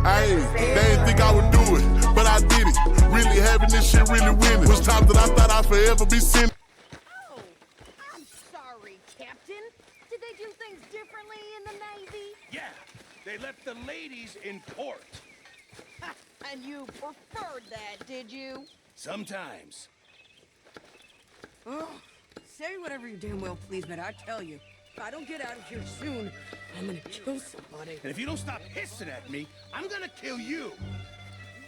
They didn't think I would do it, but I did it. Really having this shit really winning. Was time that I thought I'd forever be sinning. Oh, I'm sorry, Captain. Did they do things differently in the Navy? Yeah, they left the ladies in port. And you preferred that, did you? Sometimes. Oh, say whatever you damn well please, but I tell you, if I don't get out of here soon, I'm gonna kill somebody. And if you don't stop hissing at me, I'm gonna kill you.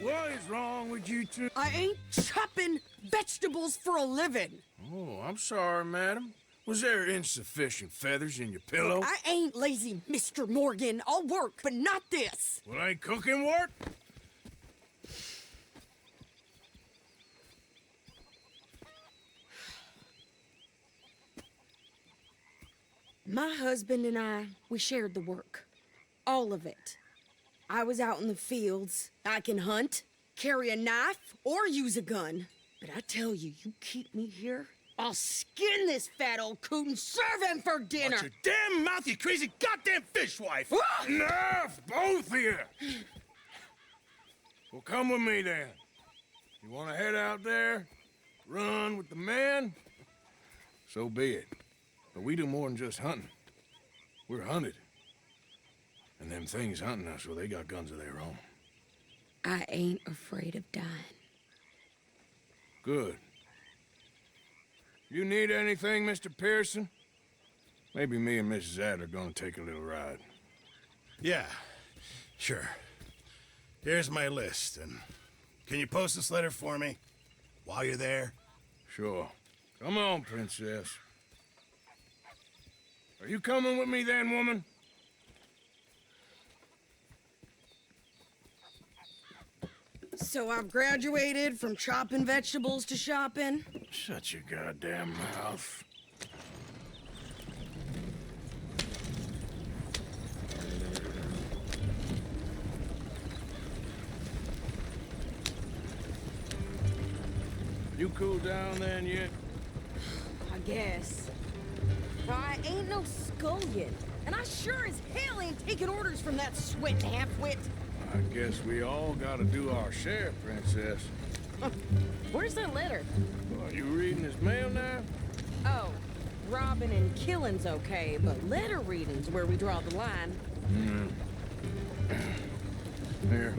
What is wrong with you two? I ain't chopping vegetables for a living. Oh, I'm sorry, madam. Was there insufficient feathers in your pillow? I ain't lazy, Mr. Morgan. I'll work, but not this. Well, ain't cooking work? My husband and I, we shared the work. All of it. I was out in the fields. I can hunt, carry a knife, or use a gun. But I tell you, you keep me here, I'll skin this fat old coot and serve him for dinner. Watch your damn mouth, you crazy goddamn fishwife! Enough, both of you! Well, come with me then. You want to head out there, run with the men? So be it. But we do more than just hunting. We're hunted. And them things hunting us, well, they got guns of their own. I ain't afraid of dying. Good. You need anything, Mr. Pearson? Maybe me and Mrs. Adler gonna take a little ride. Yeah, sure. Here's my list, and can you post this letter for me while you're there? Sure. Come on, Princess. Are you coming with me then, woman? So I've graduated from chopping vegetables to shopping. Shut your goddamn mouth. You cooled down then yet? I guess. I ain't no scullion, and I sure as hell ain't taking orders from that sweat half-wit. I guess we all gotta do our share, Princess. Where's that letter? Are you reading his mail now? Oh, robbing and killing's okay, but letter reading's where we draw the line. Here.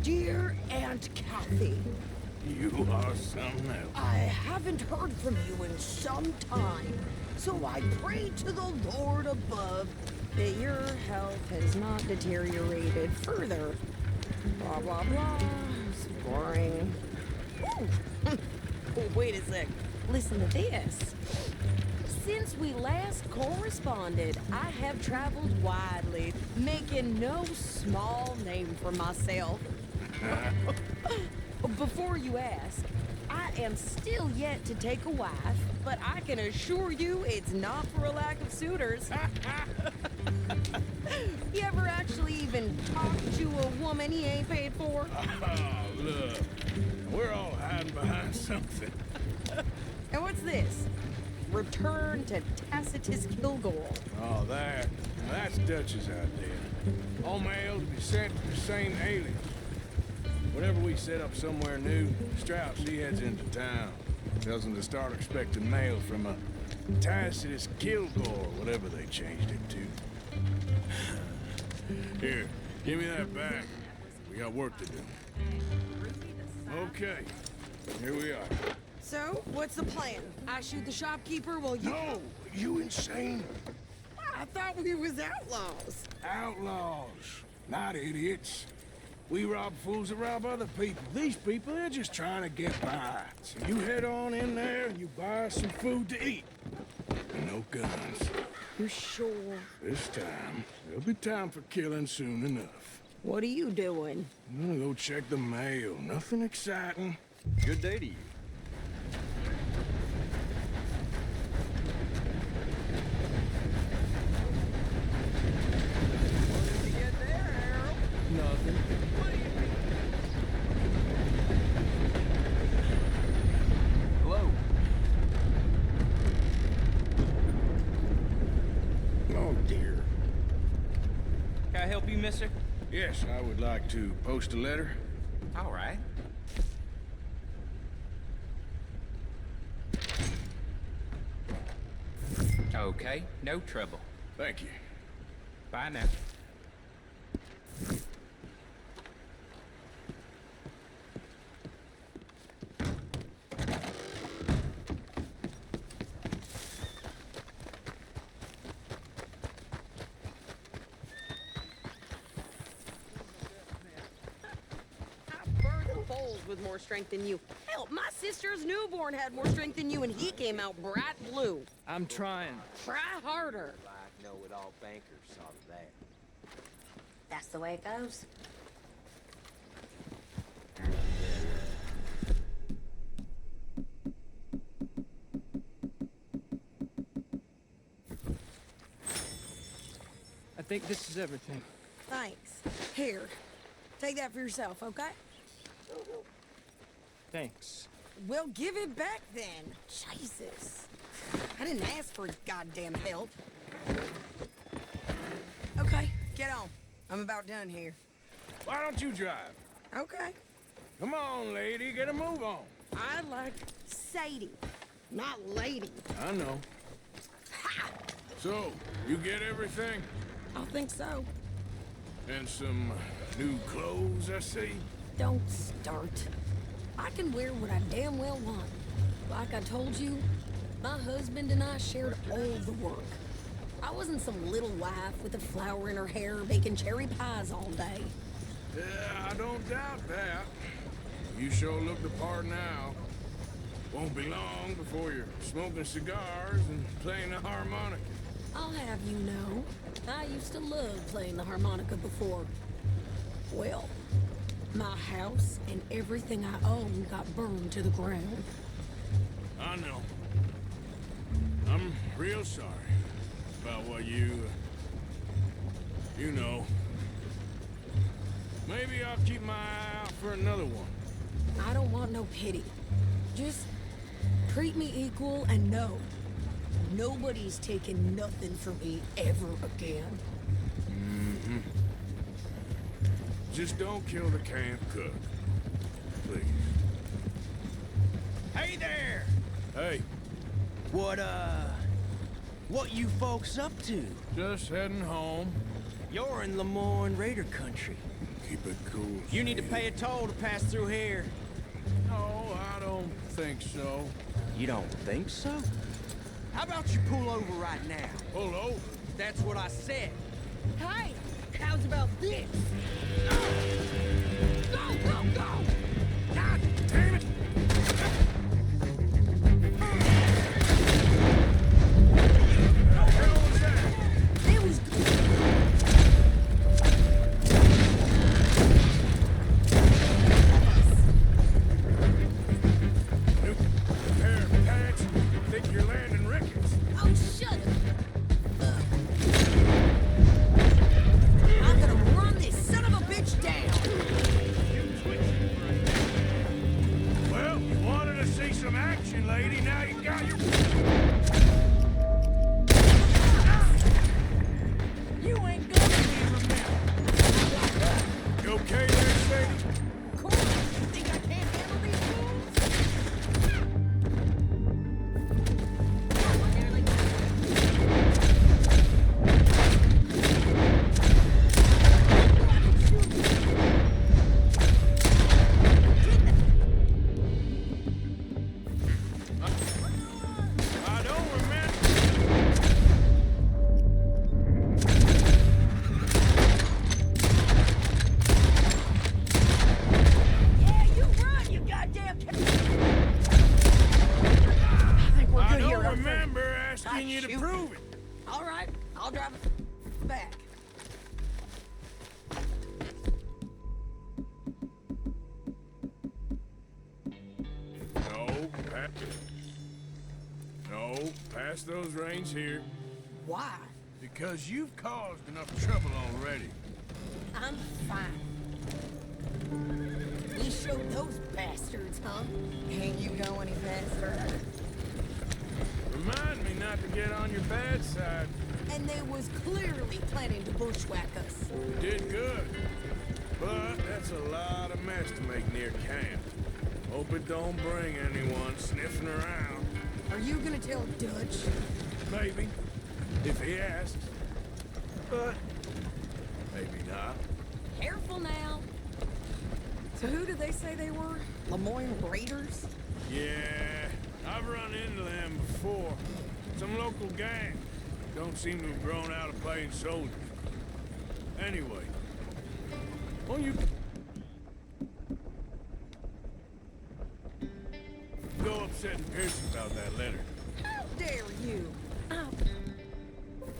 Dear Aunt Kathy, You are something else. I haven't heard from you in some time, so I pray to the Lord above that your health has not deteriorated further. Blah, blah, blah. It's boring. Ooh. Oh, wait a sec. Listen to this. Since we last corresponded, I have traveled widely, making no small name for myself. Before you ask, I am still yet to take a wife, but I can assure you it's not for a lack of suitors. You ever actually even talked to a woman he ain't paid for? Oh, look. We're all hiding behind something. And what's this? Return to Tacitus Kilgore. Oh, that's Dutch's idea. All mail to be sent to the same alias. Whenever we set up somewhere new, Strauss, he heads into town. Tells them to start expecting mail from a Tacitus Kilgore, whatever they changed it to. Here, give me that back. We got work to do. Okay, here we are. So, what's the plan? I shoot the shopkeeper while you... No, you insane. I thought we was outlaws. Outlaws, not idiots. We rob fools that rob other people. These people, they're just trying to get by. So you head on in there and you buy some food to eat. And no guns. You sure? This time, there'll be time for killing soon enough. What are you doing? I'm gonna go check the mail. Nothing exciting. Good day to you. What did you get there, Harold? Nothing. What do you mean? Hello. Oh, dear. Can I help you, mister? Yes, I would like to post a letter. All right. Okay, no trouble. Thank you. Bye now. I birthed foals with more strength than you. Hell, my sister's newborn had more strength than you, and he came out bright blue. I'm trying. Try harder. Like know-it-all bankers saw to that. That's the way it goes. I think this is everything. Thanks. Here, take that for yourself, okay? Thanks. Well, give it back then. Jesus. I didn't ask for goddamn help. Okay, get on. I'm about done here. Why don't you drive? Okay. Come on, lady, get a move on. I like Sadie, not lady. I know. So, you get everything? I think so. And some new clothes, I see? Don't start. I can wear what I damn well want. Like I told you, my husband and I shared all the work. I wasn't some little wife with a flower in her hair baking cherry pies all day. Yeah, I don't doubt that. You sure look the part now. Won't be long before you're smoking cigars and playing the harmonica. I'll have you know, I used to love playing the harmonica before. Well, my house and everything I own got burned to the ground. I know. I'm real sorry about what you know. Maybe I'll keep my eye out for another one. I don't want no pity. Just treat me equal and know nobody's taking nothing from me ever again. Mm-hmm. Just don't kill the camp cook. Please. Hey there! Hey, What you folks up to? just heading home. You're in Lemoyne Raider country. Keep it cool. You need to pay a toll to pass through here. No, I don't think so. You don't think so? How about you pull over right now? Pull over. That's what I said. Hey, how's about this? Go, go, go! God damn it! What the hell was that? It was New pair of pants. Think you're landing Ricketts. Oh, shut up! I'm gonna run this son of a bitch down! Well, you wanted to see some action, lady. Now you got your... You ain't gonna be remembered! You okay there, Sadie? Cool! Think I can't handle these fools? I don't remember. Yeah, you run, you goddamn I think we're I good here. don't I'm free. remember asking you to shoot. prove it. All right, I'll drive it back. No, pass those reins here. Why? Because you've caused enough trouble already. I'm fine. You showed those bastards, huh? Ain't you go any faster? Remind me not to get on your bad side. And they was clearly planning to bushwhack us. mess to make near camp. Hope it don't bring anyone sniffing around. Are you gonna tell Dutch? Maybe, if he asks. But maybe not. Careful now. So who did they say they were? Lemoyne Raiders? Yeah, I've run into them before. Some local gang. Don't seem to have grown out of playing soldiers. Anyway, won't you go upsetting Pearson about that letter? How dare you? I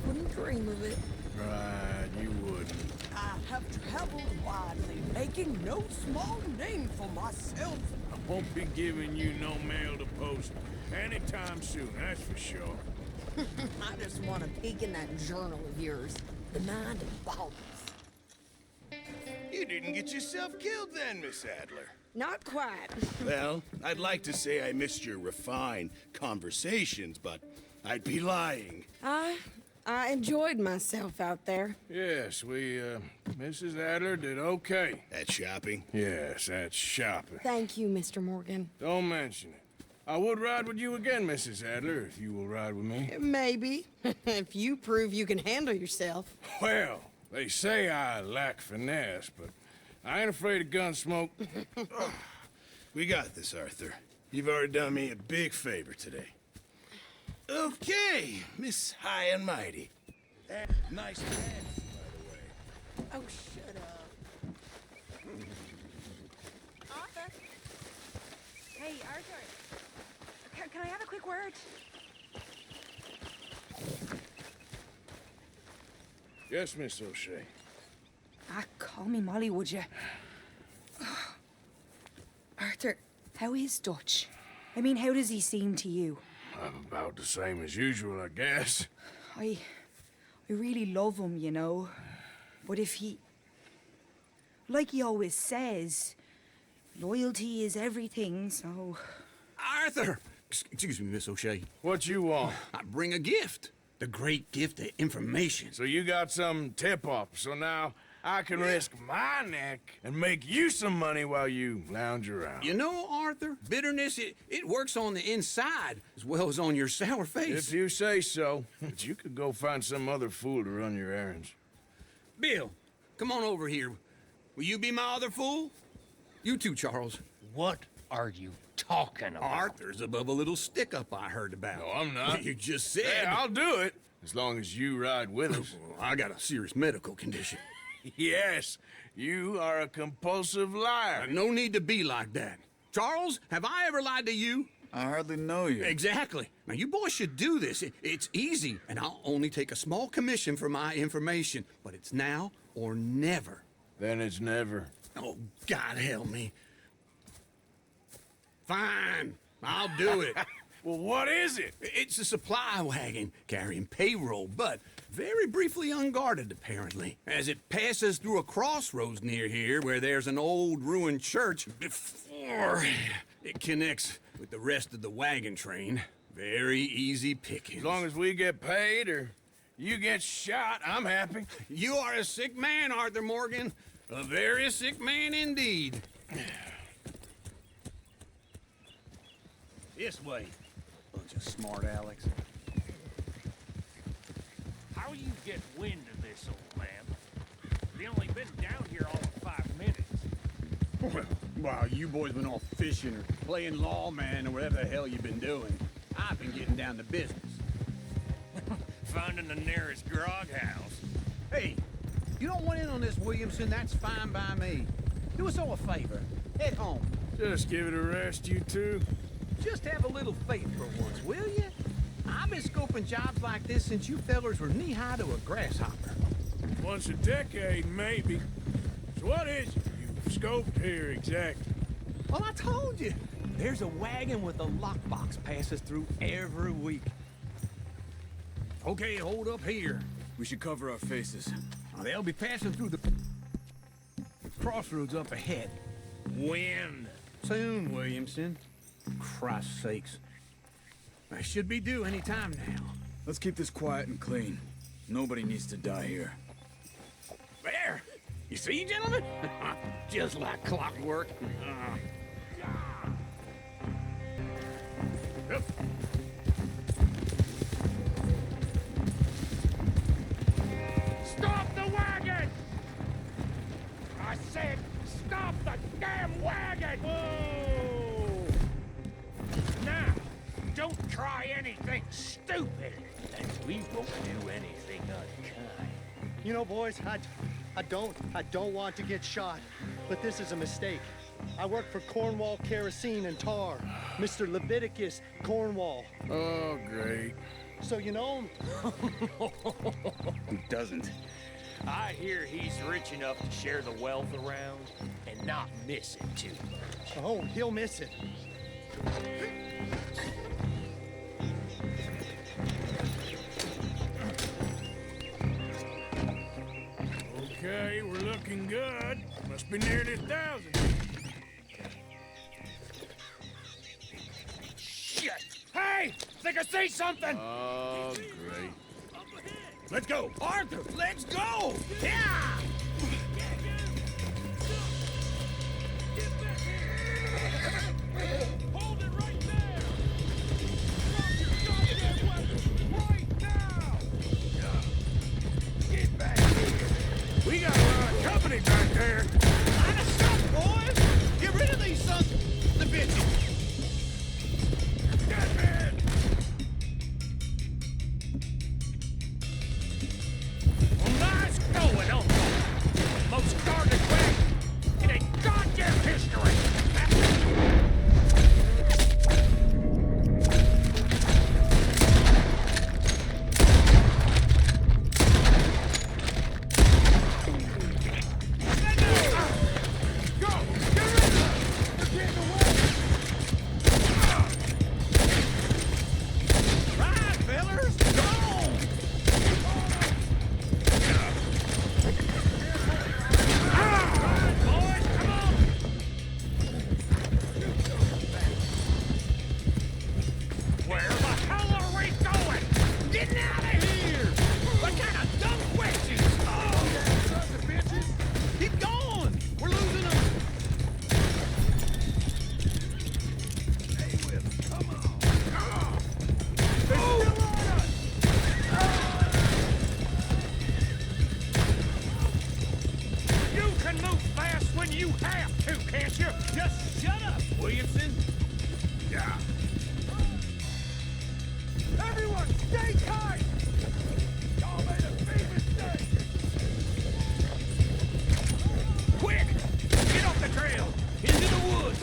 wouldn't dream of it. Right, you wouldn't. I have traveled widely, making no small name for myself. I won't be giving you no mail to post anytime soon, that's for sure. I just want to peek in that journal of yours. The Mind of Balls. You didn't get yourself killed then, Miss Adler. Not quite. Well, I'd like to say I missed your refined conversations, but I'd be lying. I enjoyed myself out there. Yes, Mrs. Adler did okay. At shopping? Yes, that's shopping. Thank you, Mr. Morgan. Don't mention it. I would ride with you again, Mrs. Adler, if you will ride with me. Maybe. If you prove you can handle yourself. Well, they say I lack finesse, but I ain't afraid of gun smoke. We got this, Arthur. You've already done me a big favor today. Okay, Miss High and Mighty. Nice pants, by the way. Oh, shut up. Arthur? Hey, Arthur. Can I have a quick word? Yes, Miss O'Shea. Call me Molly, would you? Arthur, how is Dutch? I mean, how does he seem to you? I'm about the same as usual, I guess. I really love him, you know. But if he... Like he always says, loyalty is everything, so... Arthur! Excuse me, Miss O'Shea. What you want? I bring a gift. The great gift of information. So you got some tip-off, so now I can risk my neck and make you some money while you lounge around. You know, Arthur, bitterness, it works on the inside as well as on your sour face. If you say so. But you could go find some other fool to run your errands. Bill, come on over here. Will you be my other fool? You too, Charles. What are you talking about? Arthur's above a little stick-up I heard about. No, I'm not. You just said... Yeah, I'll do it, as long as you ride with us. I got a serious medical condition. Yes, you are a compulsive liar. No need to be like that. Charles, have I ever lied to you? I hardly know you. Exactly. Now, you boys should do this. It's easy, and I'll only take a small commission for my information. But it's now or never. Then it's never. Oh, God help me. Fine. I'll do it. Well, what is it? It's a supply wagon carrying payroll, but very briefly unguarded, apparently, as it passes through a crossroads near here where there's an old ruined church before it connects with the rest of the wagon train. Very easy pickings. As long as we get paid or you get shot, I'm happy. You are a sick man, Arthur Morgan. A very sick man indeed. This way. Bunch of smart Alex. How you get wind of this, old man? We only been down here all of 5 minutes. Well, while you boys been off fishing or playing lawman or whatever the hell you've been doing, I've been getting down to business. Finding the nearest grog house. Hey, you don't want in on this, Williamson, that's fine by me. Do us all a favor. Head home. Just give it a rest, you two. Just have a little faith for once, will you? I've been scoping jobs like this since you fellers were knee-high to a grasshopper. Once a decade, maybe. So what is it you've scoped here exactly? Well, I told you. There's a wagon with a lockbox passes through every week. Okay, hold up here. We should cover our faces. Now, they'll be passing through the crossroads up ahead. When? Soon, Williamson. Christ's sakes. I should be due any time now. Let's keep this quiet and clean. Nobody needs to die here. There! You See, gentlemen? Just like clockwork. Stop the wagon! I said, stop the damn wagon! Whoa! Now, don't try anything stupid, and we won't do anything unkind. You know, boys, I don't want to get shot, but this is a mistake. I work for Cornwall Kerosene and Tar, Mr. Leviticus Cornwall. Oh, great. So you know him? Who doesn't? I hear he's rich enough to share the wealth around and not miss it too much. Oh, he'll miss it. Okay, we're looking good. Must be nearly 1,000. Shit! Hey! Think I see something! Oh, great. Let's go! Arthur, let's go! Yeah! Hold it right there! Drop your goddamn weapon right now! Get back here! We got a lot of company back there! Line us up, boys! Get rid of these sons of the bitches! Get in! Nice going on! Most guarded way in a goddamn history! Right, fellers! Go on! Boys, come on! Where the hell are we going? Getting out of here! What kind of dumb questions? Oh, sons of bitches! Keep going! We're losing them! Hey, Whip, come on! Come on! They're still on us! You can move fast when you have to, can't you? Just shut up, Williamson! Yeah. Everyone, stay tight! Y'all made a big mistake! Quick! Get off the trail! Into the woods!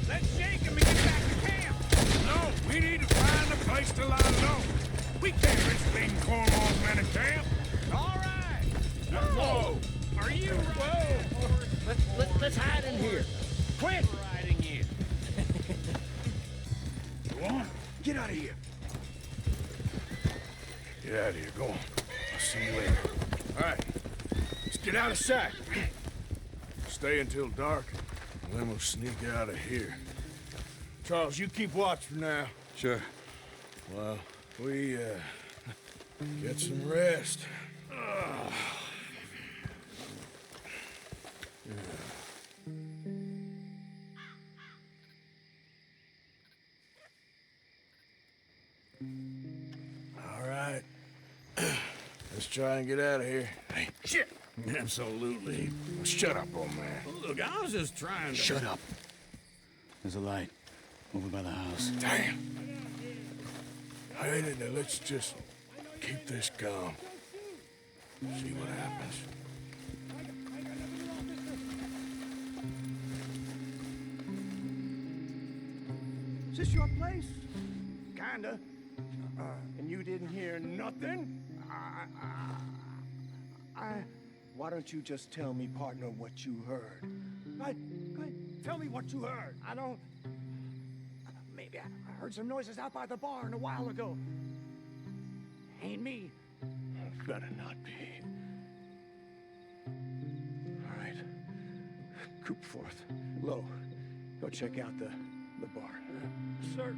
Let's shake him and get back to camp! No, we need to find a place to lie low. We can't risk being Cornwall's men at camp. All right! Whoa! Are you Let's hide in here. quick? Riding in. Go on. Get out of here. Get out of here. Go on. I'll see you later. All right. Let's get out of sight. Stay until dark, and then we'll sneak out of here. Charles, you keep watch for now. Sure. Well, we, get some rest. All right. Let's try and get out of here. Hey, shit! Absolutely. Shut up, old man. Look, I was just trying to... Shut up. There's a light over by the house. Damn. Hey, let's just keep this calm. See what happens. Is this your place? Kinda. And you didn't hear nothing? Why don't you just tell me, partner, what you heard? Tell me what you heard. I don't... Maybe I heard some noises out by the barn a while ago. Ain't me. Better not be. All right. Coopforth. Low. Go check out the barn. Sir.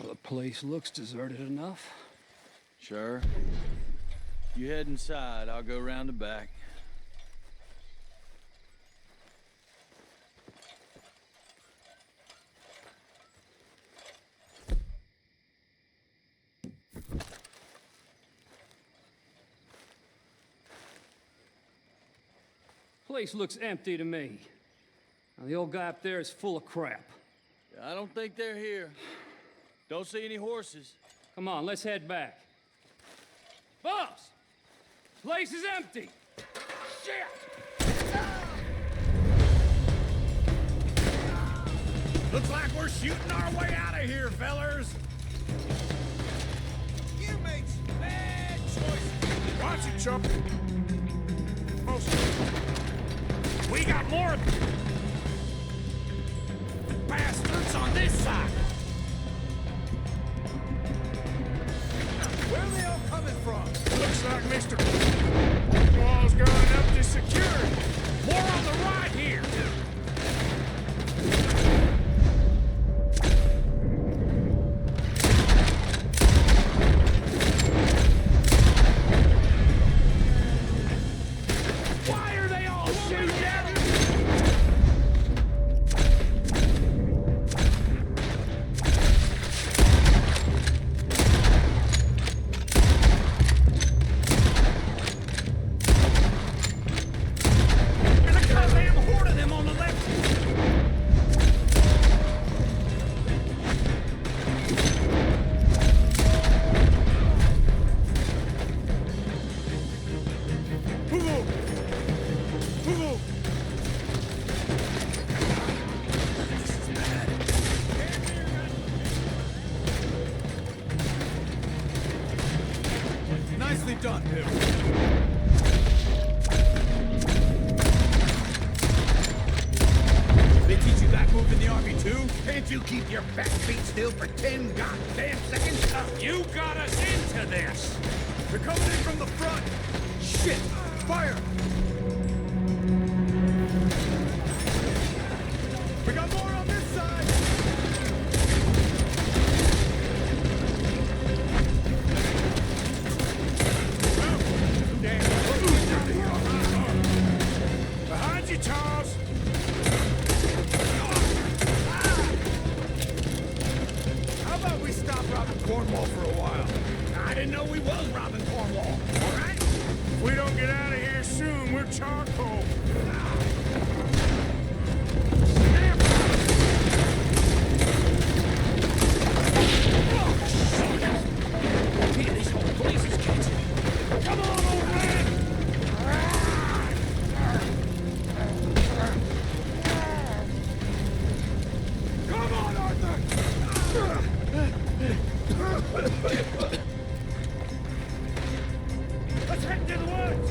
Well, the place looks deserted enough. Sure. You head inside, I'll go round the back. Place looks empty to me. Now, the old guy up there is full of crap. I don't think they're here. Don't see any horses. Come on, let's head back. Boss! Place is empty! Shit! Looks like we're shooting our way out of here, fellers. You made some bad choices. Watch it, Chuck. We got more bastards on this side. Where are they all coming from? Looks like Mr. Wall's going up to security. More on the right here. Why are they all shooting at us? There's a goddamn horde of them on the left. Hugo! Hugo! Nicely done, Bill. They teach you that move in the Army too? Can't you keep your back feet still for 10 goddamn seconds? You got us into this. They're coming in from the front. Shit! Fire! We got more on this side! Behind you, Charles! How about we stop robbing Cornwall for a while? I didn't know we was robbing Cornwall. All right? If we don't get out of here soon, we're charcoal. Man, this whole place is catching. Come on, old man. Come on, Arthur! Let's head to the woods!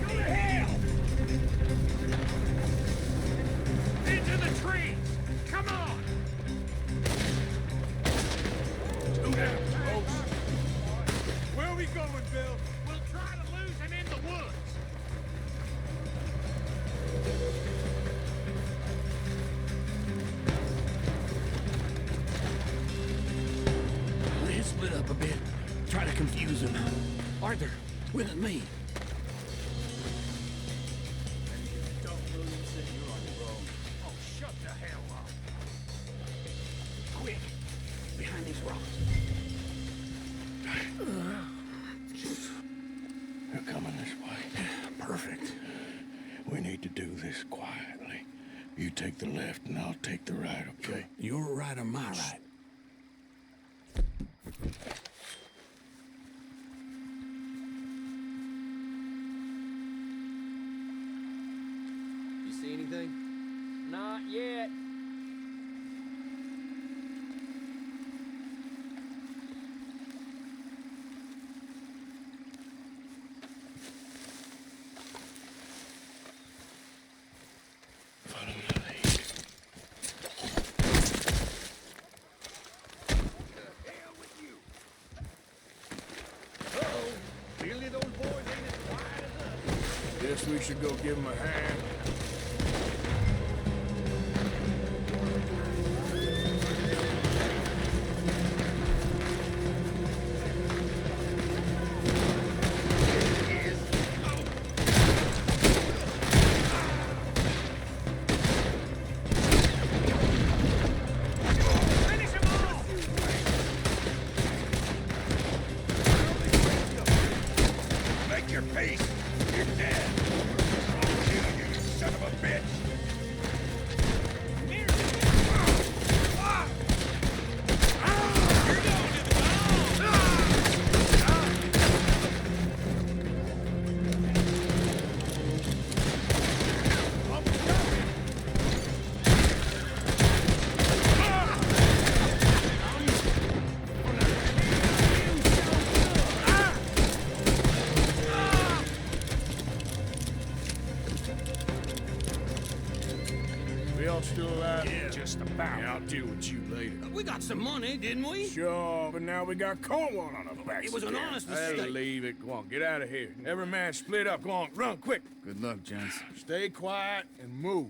Go to hell! Into the trees! Come on! Do that, folks. Where are we going, Bill? We'll try to lose him in the woods. Let's split up a bit. Try to confuse him. Arthur, with me. Oh, shut the hell up. Quick. Behind these rocks. They're coming this way. Perfect. We need to do this quietly. You take the left and I'll take the right, okay? Your right or my right? You see anything? Not yet. Follow my lead. Clearly those boys ain't as quiet as us. Guess we should go give them a hand. We all still alive? Yeah. Just about. Yeah, I'll deal with you later. We got some money, didn't we? Sure, but now we got Cornwall on our backs. It was an again. honest Hey, mistake. leave it. Go on, get out of here. Every man split up. Go on, run quick. Good luck, gents. Stay quiet and move.